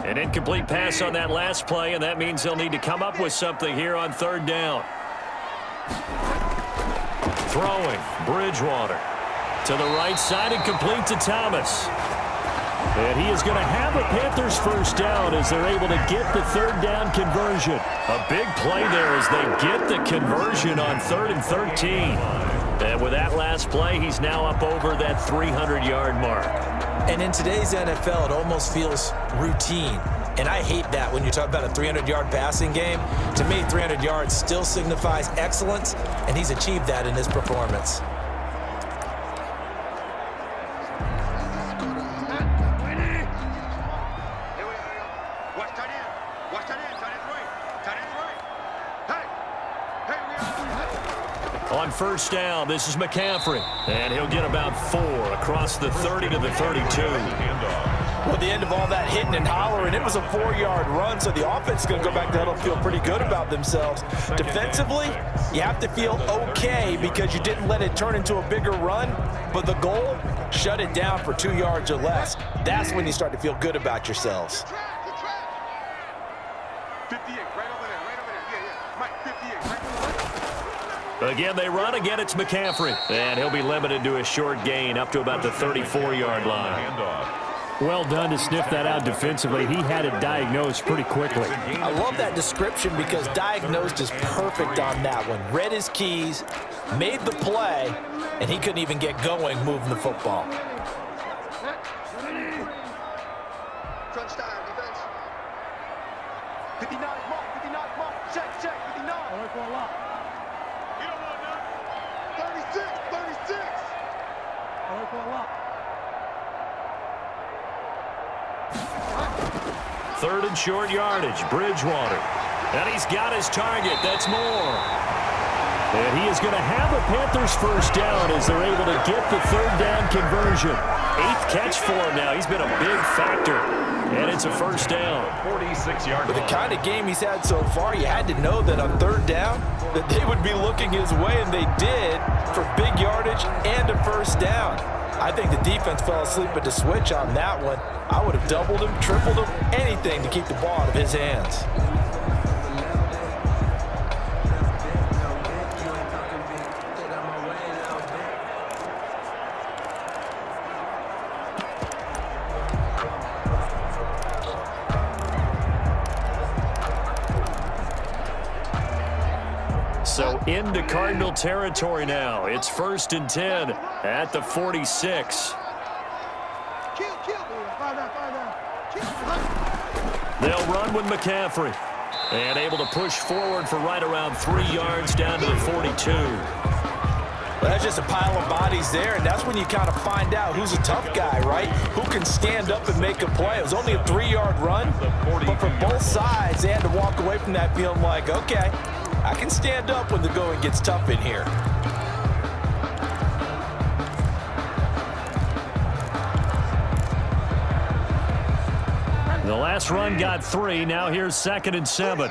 An incomplete pass on that last play, and that means they'll need to come up with something here on third down. Throwing, Bridgewater. To the right side and complete to Thomas. And he is going to have a Panthers first down as they're able to get the third down conversion. A big play there as they get the conversion on 3rd and 13. And with that last play, he's now up over that 300-yard mark. And in today's NFL, it almost feels routine. And I hate that when you talk about a 300-yard passing game. To me, 300 yards still signifies excellence, and he's achieved that in his performance. On first down, this is McCaffrey. And he'll get about 4 across the 30 to the 32. Well, the end of all that hitting and hollering, it was a 4-yard run, so the offense is going to go back to huddle and feel pretty good about themselves. Defensively, you have to feel okay because you didn't let it turn into a bigger run, but the goal, shut it down for 2 yards or less. That's when you start to feel good about yourselves. 58, right over there, yeah, Mike, 58, right over there. Again, they run. Again, it's McCaffrey. And he'll be limited to a short gain up to about the 34-yard line. Well done to sniff that out defensively. He had it diagnosed pretty quickly. I love that description because diagnosed is perfect on that one. Read his keys, made the play, and he couldn't even get going moving the football. Crunch time, defense. 59, mark, check, 59. All right, for a lot. You don't want that. 36. All right, for a lot. 3rd and short yardage, Bridgewater. And he's got his target. That's more. And he is going to have a Panthers first down as they're able to get the third down conversion. 8th catch for him now. He's been a big factor. And it's a first down. 46-yard. With the kind of game he's had so far, you had to know that on third down that they would be looking his way, and they did for big yardage and a first down. I think the defense fell asleep at the switch on that one. I would have doubled him, tripled him, anything to keep the ball out of his hands. So into Cardinal territory now. It's 1st and 10 at the 46. They'll run with McCaffrey. And able to push forward for right around 3 yards down to the 42. Well, that's just a pile of bodies there, and that's when you kind of find out who's a tough guy, right? Who can stand up and make a play. It was only a 3-yard run, but for both sides, they had to walk away from that feeling like, okay, I can stand up when the going gets tough in here. The last run got 3. Now here's 2nd and 7.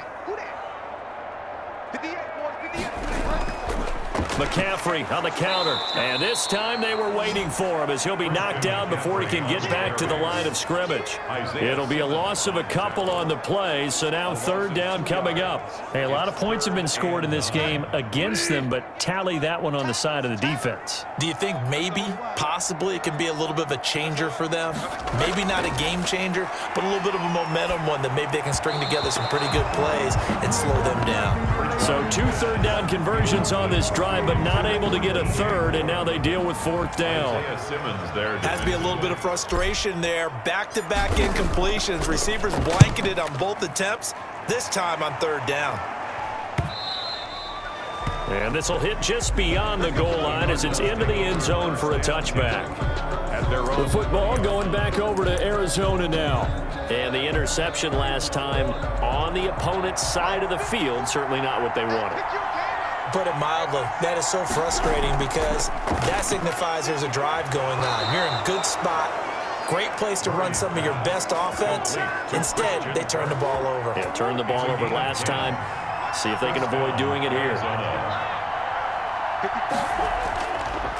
McCaffrey on the counter. And this time they were waiting for him as he'll be knocked down before he can get back to the line of scrimmage. It'll be a loss of a couple on the play, so now 3rd down coming up. Hey, a lot of points have been scored in this game against them, but tally that one on the side of the defense. Do you think maybe, possibly, it can be a little bit of a changer for them? Maybe not a game changer, but a little bit of a momentum one that maybe they can string together some pretty good plays and slow them down. So 2 third down conversions on this drive, but not able to get a third, and now they deal with 4th down. Has to be a little bit of frustration there. Back-to-back incompletions. Receivers blanketed on both attempts, this time on 3rd down. And this will hit just beyond the goal line as it's into the end zone for a touchback. The football going back over to Arizona now. And the interception last time on the opponent's side of the field, certainly not what they wanted. Put it mildly, that is so frustrating because that signifies there's a drive going on. You're in good spot, great place to run some of your best offense. Instead, they turn the ball over. Yeah, turned the ball over last time. See if they can avoid doing it here.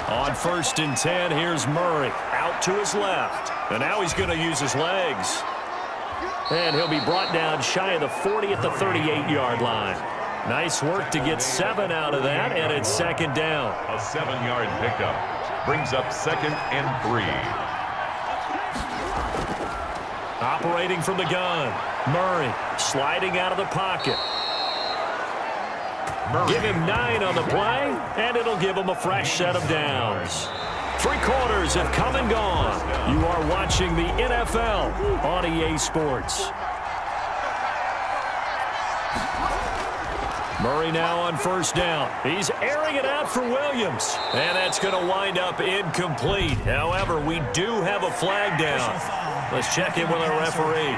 On 1st and 10, here's Murray out to his left. And now he's going to use his legs. And he'll be brought down shy of the 40 at the 38-yard line. Nice work to get 7 out of that, and it's second down. A 7-yard pickup brings up 2nd and 3. Operating from the gun, Murray sliding out of the pocket. Give him 9 on the play, and it'll give him a fresh set of downs. 3 quarters have come and gone. You are watching the NFL on EA Sports. Murray now on first down. He's airing it out for Williams. And that's going to wind up incomplete. However, we do have a flag down. Let's check in with our referee.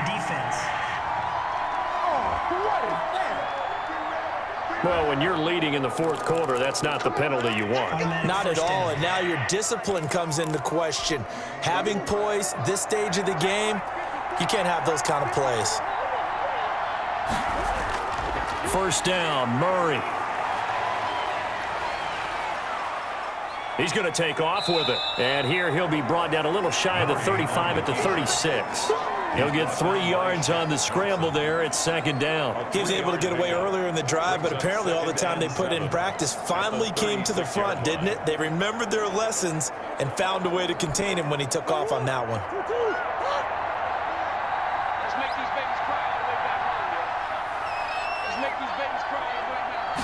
Well, when you're leading in the 4th quarter, that's not the penalty you want. Not at all, and now your discipline comes into question. Having poise this stage of the game, you can't have those kind of plays. First down, Murray. He's going to take off with it. And here he'll be brought down a little shy of the 35 at the 36. He'll get 3 yards on the scramble there. It's second down. He was able to get away earlier in the drive, but apparently all the time they put in practice finally came to the front, didn't it? They remembered their lessons and found a way to contain him when he took off on that one. Let's make these babies cry all the way back home, yo. Let's make these babies cry all the way back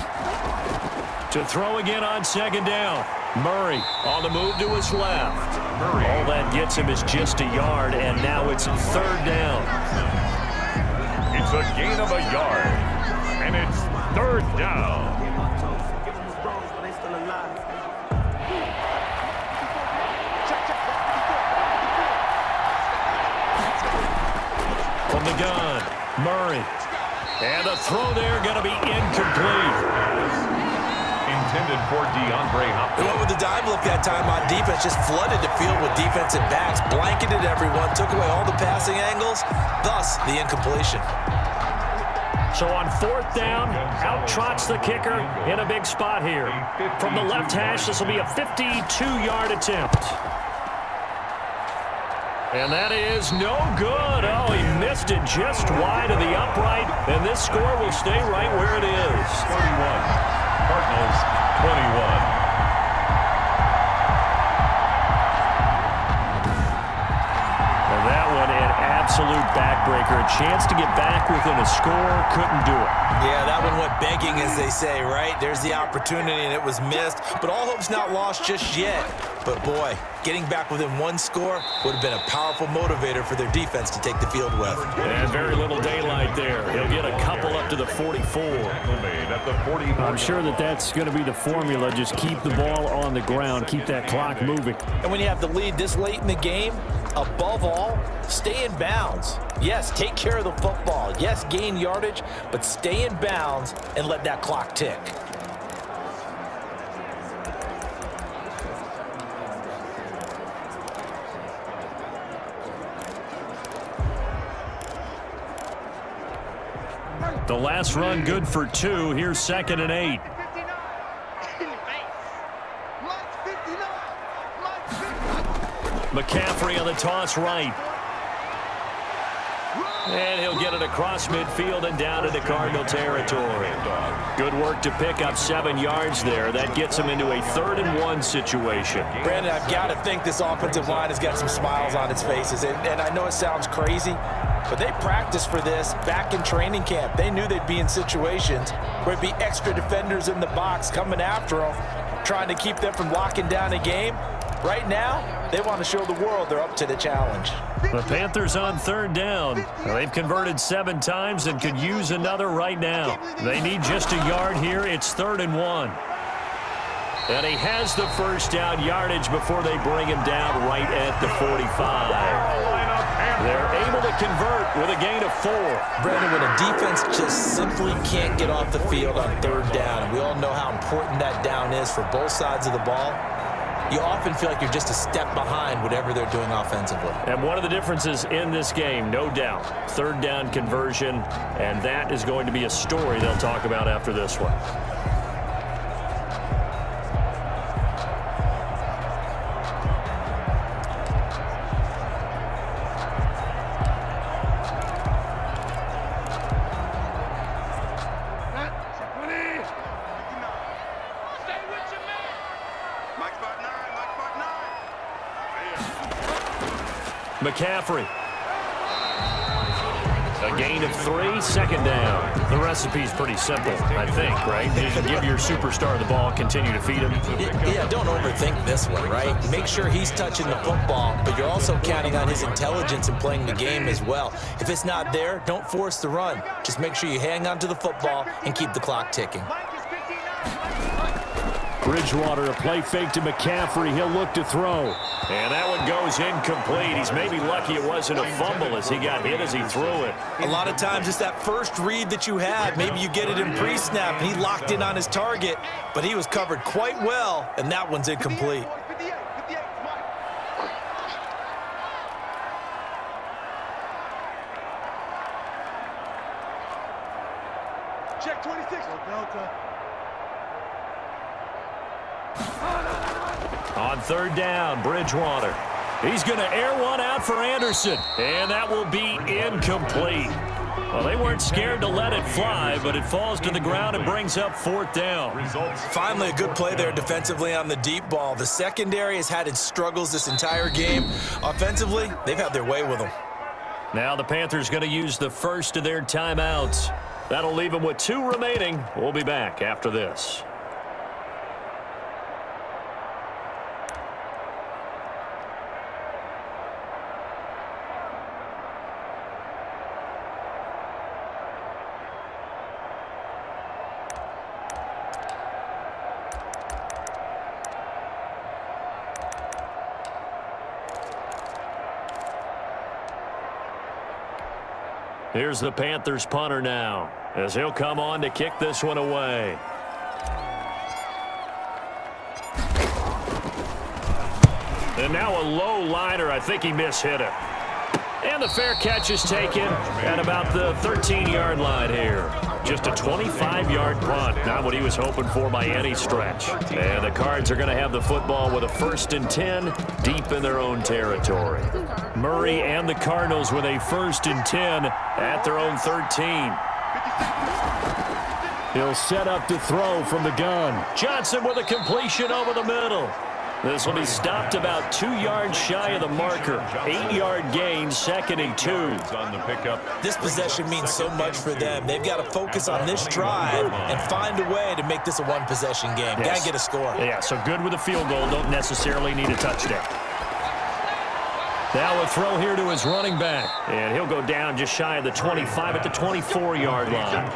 home. To throw again on second down. Murray on the move to his left. All that gets him is just a yard, and now it's 3rd down. It's a gain of a yard, and it's 3rd down. From the gun, Murray. And the throw there going to be incomplete. Intended for DeAndre Hopkins. They went with the dime look that time on defense, just flooded the field with defensive backs, blanketed everyone, took away all the passing angles, thus the incompletion. So on 4th down, out trots the kicker in a big spot here. From the left hash, this will be a 52-yard attempt. And that is no good. Oh, he missed it just wide of the upright, and this score will stay right where it is. 31. Cardinals 21. And that one an absolute backbreaker. A chance to get back within a score, couldn't do it. Yeah, that one went begging, as they say, right? There's the opportunity, and it was missed. But all hope's not lost just yet. But, boy, getting back within 1 score would have been a powerful motivator for their defense to take the field with. And very little daylight there. He'll get a couple up to the 44. I'm sure that's going to be the formula. Just keep the ball on the ground. Keep that clock moving. And when you have the lead this late in the game, above all, stay in bounds. Yes, take care of the football. Yes, gain yardage, but stay in bounds and let that clock tick. The last run good for 2. Here's 2nd and 8. McCaffrey on the toss right. And he'll get it across midfield and down into Cardinal territory. Good work to pick up 7 yards there. That gets him into a 3rd and 1 situation. Brandon, I've got to think this offensive line has got some smiles on its faces. And I know it sounds crazy, but they practiced for this back in training camp. They knew they'd be in situations where it'd be extra defenders in the box coming after them, trying to keep them from locking down a game. Right now, they want to show the world they're up to the challenge. The Panthers on 3rd down. They've converted 7 times and could use another right now. They need just a yard here. It's 3rd and 1. And he has the first down yardage before they bring him down right at the 45. They're able to convert with a gain of 4. Brandon, when a defense just simply can't get off the field on 3rd down, and we all know how important that down is for both sides of the ball, you often feel like you're just a step behind whatever they're doing offensively. And one of the differences in this game, no doubt, 3rd down conversion, and that is going to be a story they'll talk about after this one. McCaffrey. A gain of 3, second down. The recipe's pretty simple, I think, right? Just give your superstar the ball, continue to feed him. Yeah, don't overthink this one, right? Make sure he's touching the football, but you're also counting on his intelligence in playing the game as well. If it's not there, don't force the run. Just make sure you hang on to the football and keep the clock ticking. Bridgewater, a play fake to McCaffrey. He'll look to throw. And that one goes incomplete. He's maybe lucky it wasn't a fumble as he got hit as he threw it. A lot of times it's that first read that you had. Maybe you get it in pre-snap, and he locked in on his target, but he was covered quite well, and that one's incomplete. Check 26. Delta. On third down, Bridgewater. He's going to air one out for Anderson, and that will be incomplete. Well, they weren't scared to let it fly, but it falls to the ground and brings up fourth down. Finally, a good play there defensively on the deep ball. The secondary has had its struggles this entire game. Offensively, they've had their way with them. Now the Panthers going to use the first of their timeouts. That'll leave them with 2 remaining. We'll be back after this. Here's the Panthers punter now, as he'll come on to kick this one away. And now a low liner. I think he mishit it. And the fair catch is taken at about the 13-yard line here. Just a 25-yard punt. Not what he was hoping for by any stretch. And the Cards are going to have the football with a 1st and 10 deep in their own territory. Murray and the Cardinals with a 1st and 10 at their own 13. He'll set up to throw from the gun. Johnson with a completion over the middle. This will be stopped about 2 yards shy of the marker. 8-yard gain, 2nd and 2. On the pickup. This possession means so much for them. They've got to focus on this drive and find a way to make this a one-possession game. Yes. Got to get a score. Yeah, so good with a field goal. Don't necessarily need a touchdown. Now a throw here to his running back. And he'll go down just shy of the 25 at the 24-yard line.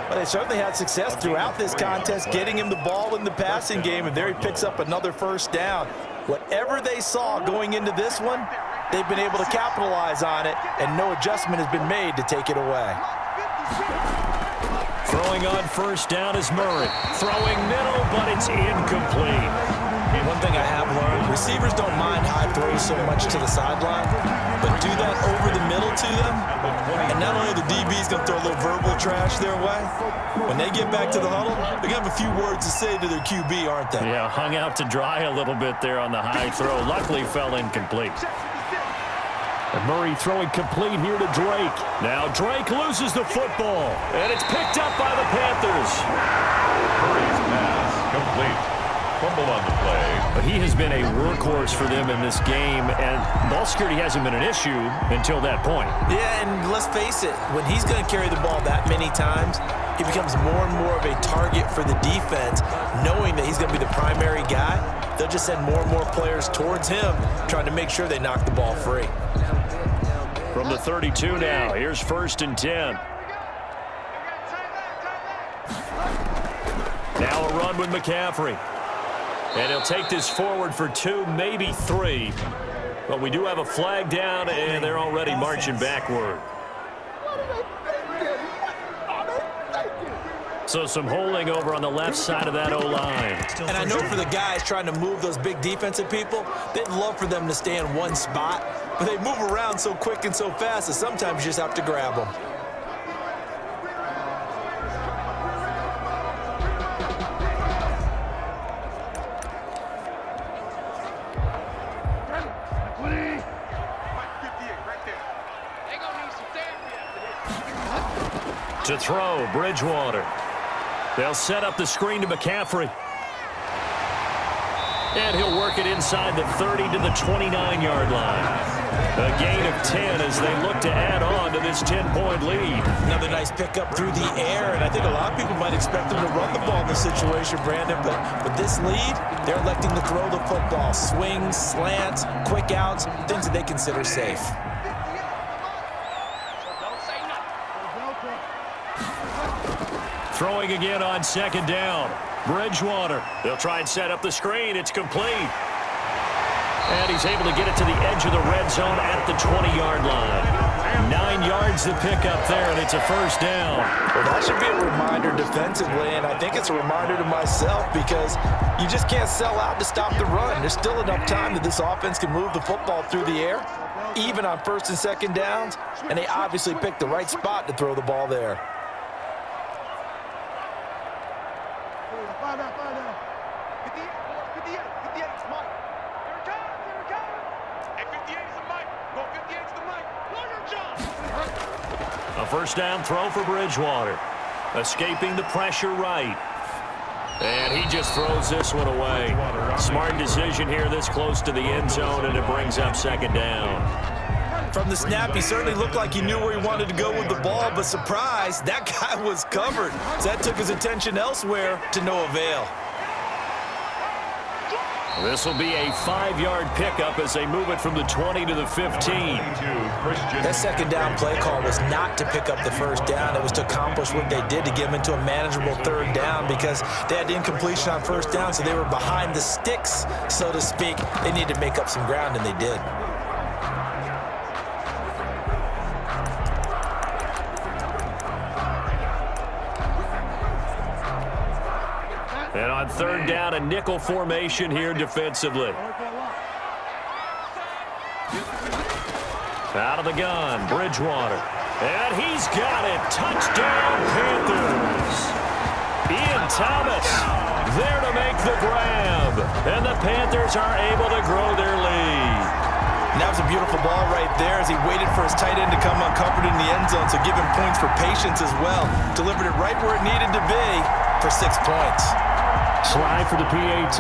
Well, they certainly had success throughout this contest, getting him the ball in the passing game, and there he picks up another 1st down. Whatever they saw going into this one, they've been able to capitalize on it, and no adjustment has been made to take it away. Throwing on 1st down is Murray. Throwing middle, but it's incomplete. One thing I have learned, receivers don't mind high throws so much to the sideline, but do that over the middle to them, and not only the DB's going to throw a little verbal trash their way, when they get back to the huddle, they're going to have a few words to say to their QB, aren't they? Yeah, hung out to dry a little bit there on the high throw. Luckily fell incomplete. And Murray throwing complete here to Drake. Now Drake loses the football, and it's picked up by the Panthers. Murray's pass complete. Fumble on the play. But he has been a workhorse for them in this game, and ball security hasn't been an issue until that point. Yeah, and let's face it, when he's going to carry the ball that many times, he becomes more and more of a target for the defense, knowing that he's going to be the primary guy. They'll just send more and more players towards him, trying to make sure they knock the ball free. From the 32 now, here's 1st and 10. Now a run with McCaffrey. And he'll take this forward for 2, maybe 3. But we do have a flag down, and they're already marching backward. So some holding over on the left side of that O-line. And I know for the guys trying to move those big defensive people, they'd love for them to stay in one spot, but they move around so quick and so fast that sometimes you just have to grab them. To throw, Bridgewater. They'll set up the screen to McCaffrey. And he'll work it inside the 30 to the 29-yard line. A gain of 10 as they look to add on to this 10-point lead. Another nice pickup through the air, and I think a lot of people might expect them to run the ball in this situation, Brandon, but with this lead, they're electing to throw the football. Swings, slants, quick outs, things that they consider safe. Throwing again on second down. Bridgewater. They'll try and set up the screen. It's complete. And he's able to get it to the edge of the red zone at the 20-yard line. 9 yards to pick up there, and it's a first down. Well, that should be a reminder defensively, and I think it's a reminder to myself because you just can't sell out to stop the run. There's still enough time that this offense can move the football through the air, even on first and second downs, and they obviously picked the right spot to throw the ball there. A first down throw for Bridgewater. Escaping the pressure right. And he just throws this one away. Smart decision here this close to the end zone, and it brings up second down. From the snap, he certainly looked like he knew where he wanted to go with the ball, but surprise, that guy was covered. So that took his attention elsewhere to no avail. This will be a 5-yard pickup as they move it from the 20 to the 15. That second down play call was not to pick up the first down. It was to accomplish what they did to get them into a manageable third down because they had incompletion on first down, so they were behind the sticks, so to speak. They needed to make up some ground, and they did. And on third down, a nickel formation here defensively. Out of the gun, Bridgewater. And he's got it. Touchdown, Panthers. Ian Thomas there to make the grab. And the Panthers are able to grow their lead. And that was a beautiful ball right there as he waited for his tight end to come uncovered in the end zone, so give him points for patience as well. Delivered it right where it needed to be for 6 points. Slide for the PAT.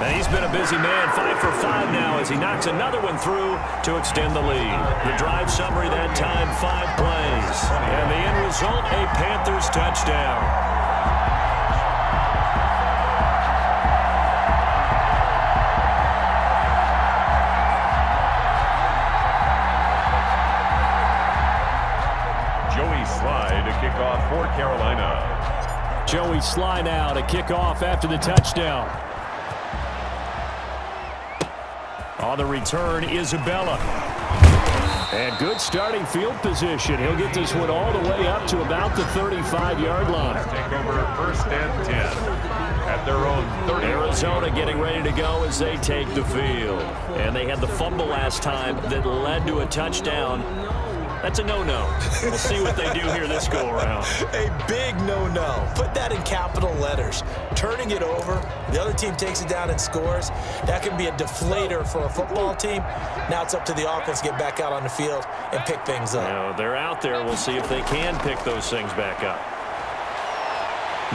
And he's been a busy man, 5 for 5 now as he knocks another one through to extend the lead. The drive summary that time, 5 plays. And the end result, a Panthers touchdown. For Carolina. Joey Sly now to kick off after the touchdown. On the return, Isabella. And good starting field position. He'll get this one all the way up to about the 35-yard line. Take over first and 10 at their own 30. Arizona getting ready to go as they take the field. And they had the fumble last time that led to a touchdown. That's a no-no. We'll see what they do here this go-around. A big no-no. Put that in capital letters. Turning it over, the other team takes it down and scores. That can be a deflator for a football team. Now it's up to the offense to get back out on the field and pick things up. Now, they're out there. We'll see if they can pick those things back up.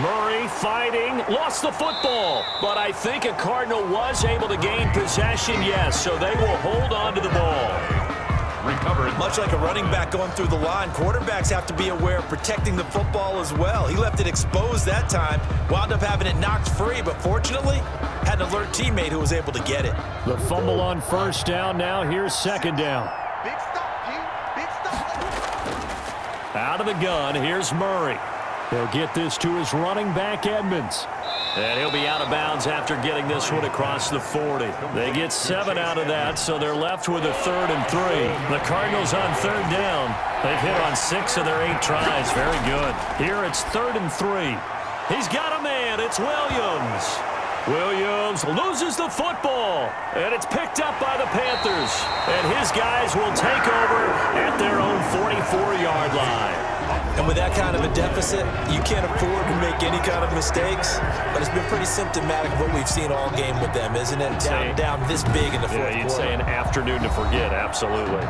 Murray fighting, lost the football. But I think a Cardinal was able to gain possession, yes, so they will hold on to the ball. Recovered. Much like a running back going through the line, quarterbacks have to be aware of protecting the football as well. He left it exposed that time, wound up having it knocked free, but fortunately, had an alert teammate who was able to get it. The fumble on first down now. Here's second down. Big stop, G. Big stop. Out of the gun, here's Murray. He'll get this to his running back, Edmonds. And he'll be out of bounds after getting this one across the 40. They get 7 out of that, so they're left with a 3rd and 3. The Cardinals on third down. They've hit on 6 of their 8 tries. Very good. Here it's 3rd and 3. He's got a man. It's Williams. Williams loses the football, and it's picked up by the Panthers. And his guys will take over at their own 44-yard line. And with that kind of a deficit, you can't afford to make any kind of mistakes. But it's been pretty symptomatic of what we've seen all game with them, isn't it? Down this big in the fourth quarter. You'd say an afternoon to forget, absolutely.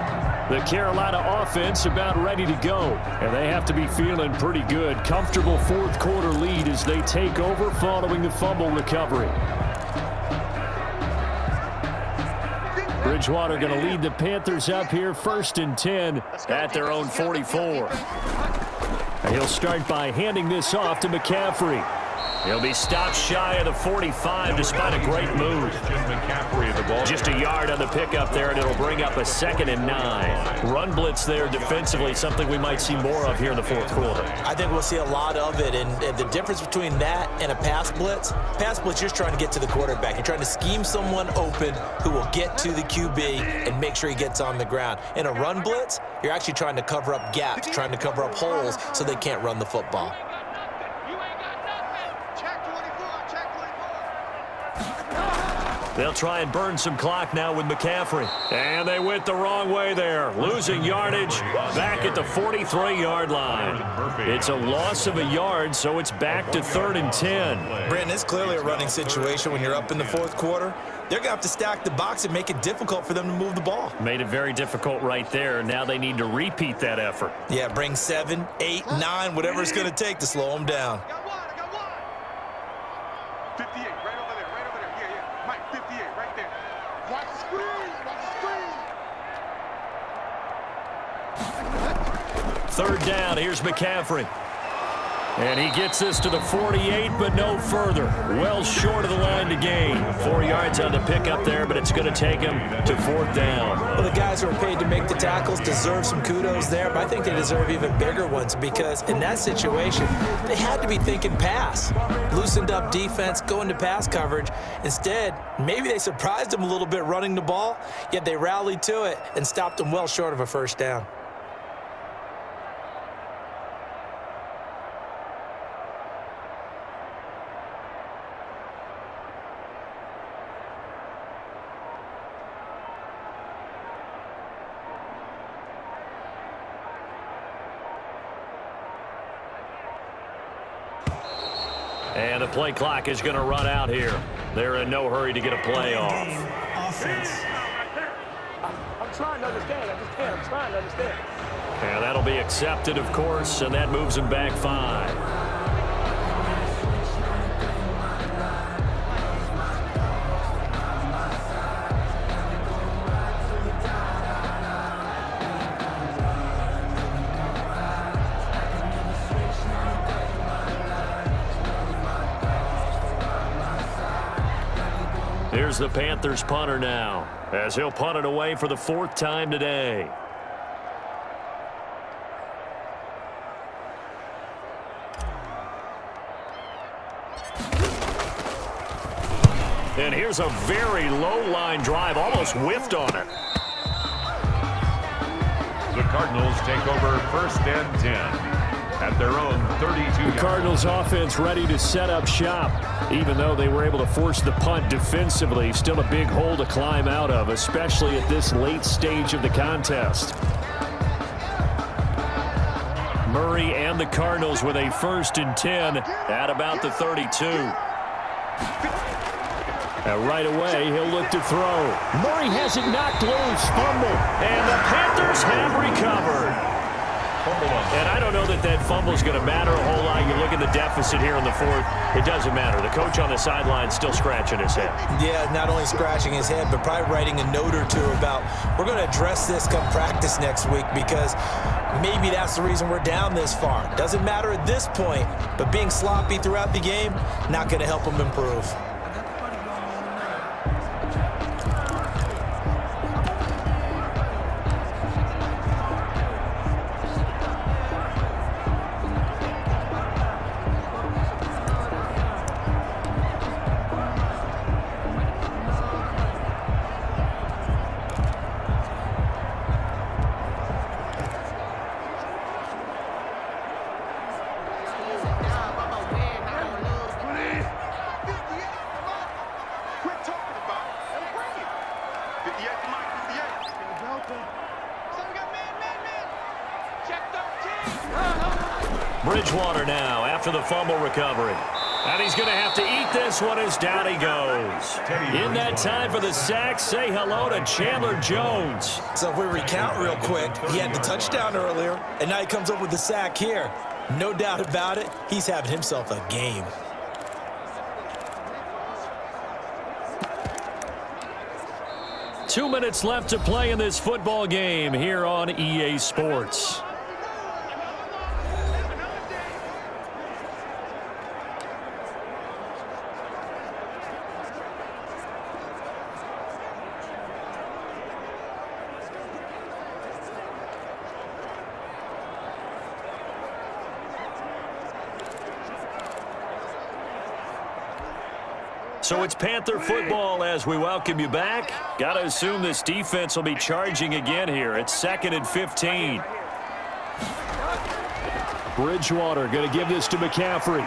The Carolina offense about ready to go, and they have to be feeling pretty good. Comfortable fourth quarter lead as they take over following the fumble recovery. Bridgewater going to lead the Panthers up here 1st and 10 at their own 44. And he'll start by handing this off to McCaffrey. He'll be stopped shy of the 45 despite a great move. Just a yard on the pickup there, and it'll bring up a 2nd and 9. Run blitz there defensively, something we might see more of here in the fourth quarter. I think we'll see a lot of it, and the difference between that and a pass blitz, you're just trying to get to the quarterback. You're trying to scheme someone open who will get to the QB and make sure he gets on the ground. In a run blitz, you're actually trying to cover up gaps, trying to cover up holes so they can't run the football. They'll try and burn some clock now with McCaffrey. And they went the wrong way there. Losing yardage back at the 43-yard line. It's a loss of a yard, so it's back to 3rd and 10. Brandon, it's clearly a running situation when you're up in the fourth quarter. They're going to have to stack the box and make it difficult for them to move the ball. Made it very difficult right there. Now they need to repeat that effort. Yeah, bring 7, 8, 9, whatever it's going to take to slow them down. 58, right over there, right over there. Yeah. Mike, 58, right there. Watch the screen, watch the screen. 3rd down, here's McCaffrey. And he gets this to the 48, but no further. Well short of the line to gain. 4 yards on the pickup there, but it's going to take him to 4th down. Well, the guys who are paid to make the tackles deserve some kudos there, but I think they deserve even bigger ones because in that situation, they had to be thinking pass. Loosened up defense, going to pass coverage. Instead, maybe they surprised them a little bit running the ball, yet they rallied to it and stopped them well short of a 1st down. And the play clock is going to run out here. They're in no hurry to get a play off. Offense. I'm trying to understand. I just can't. I'm trying to understand. And that'll be accepted, of course, and that moves him back 5. Here's the Panthers punter now, as he'll punt it away for the 4th time today. And here's a very low-line drive, almost whiffed on it. The Cardinals take over 1st and 10. At their own 32. The Cardinals offense ready to set up shop. Even though they were able to force the punt defensively, still a big hole to climb out of, especially at this late stage of the contest. Murray and the Cardinals with a 1st and 10 at about the 32. Now right away, he'll look to throw. Murray has it knocked loose, fumble, and the Panthers have recovered. And I don't know that that fumble is going to matter a whole lot. You look at the deficit here in the 4th. It doesn't matter. The coach on the sideline still scratching his head. Yeah, not only scratching his head, but probably writing a note or two about we're going to address this come practice next week because maybe that's the reason we're down this far. Doesn't matter at this point, but being sloppy throughout the game, not going to help him improve. Check 13. Bridgewater now after the fumble recovery. And he's going to have to eat this one as down he goes. In that time for the sack, say hello to Chandler Jones. So if we recount real quick, he had the touchdown earlier, and now he comes up with the sack here. No doubt about it, he's having himself a game. Two minutes left to play in this football game here on EA Sports. So it's Panther football as we welcome you back. Got to assume this defense will be charging again here. It's 2nd and 15. Bridgewater going to give this to McCaffrey.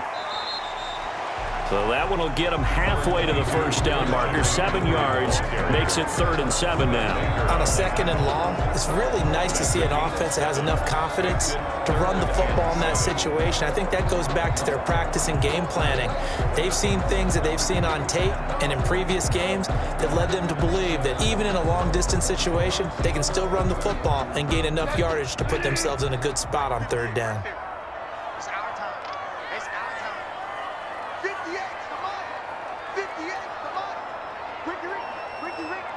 So that one will get him halfway to the first down marker. 7 yards makes it 3rd and 7 now. On a 2nd and long, it's really nice to see an offense that has enough confidence to run the football in that situation. I think that goes back to their practice and game planning. They've seen things that they've seen on tape and in previous games that led them to believe that even in a long-distance situation, they can still run the football and gain enough yardage to put themselves in a good spot on 3rd down. It's our time. It's our time. 58, come on. 58, come on. Ricky, Ricky, Ricky.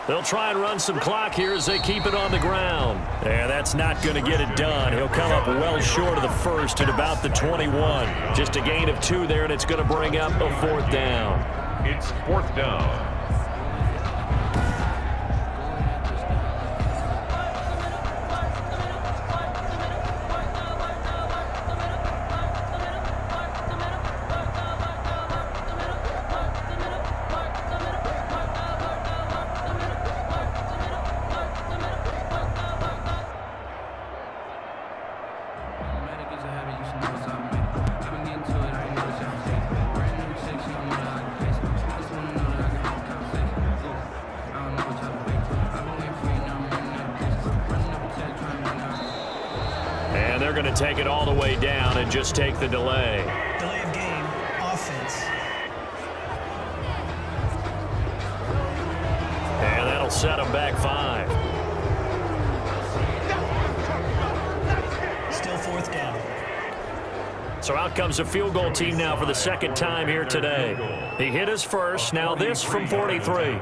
They'll try and run some clock here as they keep it on the ground. And that's not going to get it done. He'll come up well short of the first at about the 21. Just a gain of 2 there, and it's going to bring up a 4th down. It's 4th down. They're going to take it all the way down and just take the delay. Delay of game, offense. And that'll set them back 5. Still 4th down. So out comes a field goal team now for the 2nd time here today. He hit his first. Now this from 43.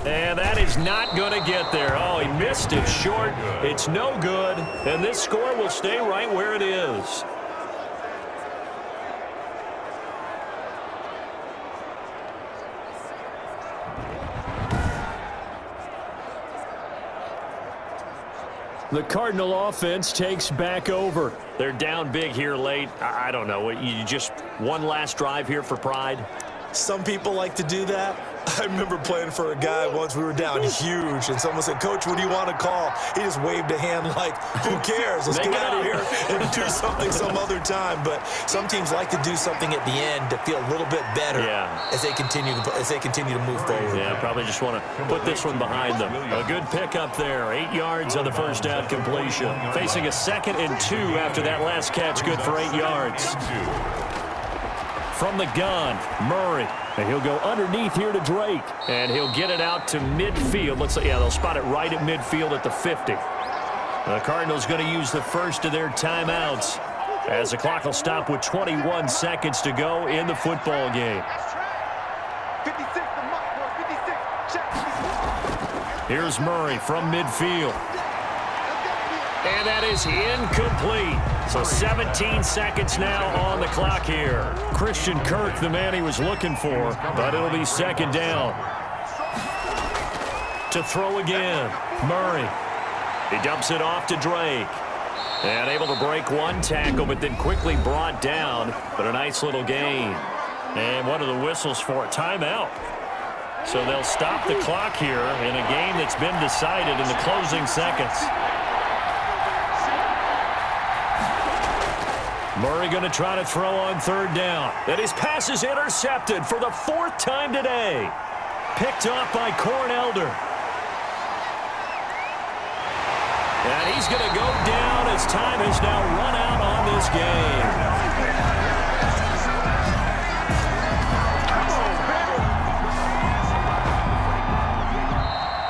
And that is not going to get there. Oh, he missed it short. It's no good. And this score will stay right where it is. The Cardinal offense takes back over. They're down big here late. I don't know. You just one last drive here for pride? Some people like to do that. I remember playing for a guy once. We were down huge, and someone said, "Coach, what do you want to call?" He just waved a hand like, "Who cares? Let's get out of here and do something some other time." But some teams like to do something at the end to feel a little bit better as they continue to move forward. Yeah, probably just want to put this one behind them. A good pickup there. 8 yards on the first down completion. Facing a 2nd and 2 after that last catch. Good for 8 yards. From the gun, Murray. And he'll go underneath here to Drake. And he'll get it out to midfield. They'll spot it right at midfield at the 50. The Cardinals going to use the first of their timeouts as the clock will stop with 21 seconds to go in the football game. 56, the mark, 56, check. Here's Murray from midfield. And that is incomplete. So 17 seconds now on the clock here. Christian Kirk, the man he was looking for, but it'll be 2nd down. To throw again, Murray. He dumps it off to Drake. And able to break one tackle, but then quickly brought down. But a nice little gain. And one of the whistles for a timeout. So they'll stop the clock here in a game that's been decided in the closing seconds. Murray going to try to throw on third down. And his pass is intercepted for the 4th time today. Picked off by Corn Elder. And he's going to go down as time has now run out on this game.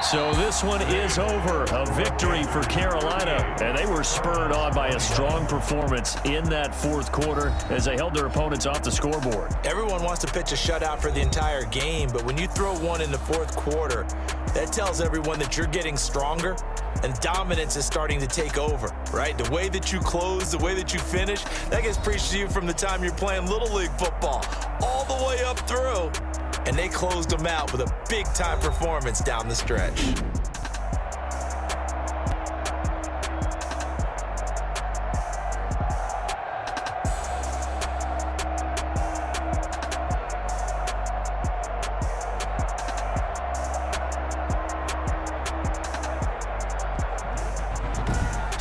So this one is over. A victory for Carolina. And they were spurred on by a strong performance in that 4th quarter as they held their opponents off the scoreboard. Everyone wants to pitch a shutout for the entire game, but when you throw one in the 4th quarter, that tells everyone that you're getting stronger and dominance is starting to take over, right? The way that you close, the way that you finish, that gets preached to you from the time you're playing Little League football all the way up through. And they closed them out with a big-time performance down the stretch.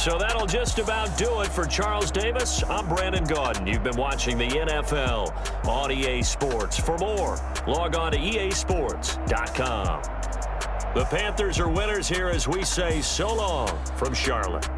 So that'll just about do it for Charles Davis. I'm Brandon Gaudin. You've been watching the NFL on EA Sports. For more, log on to easports.com. The Panthers are winners here as we say so long from Charlotte.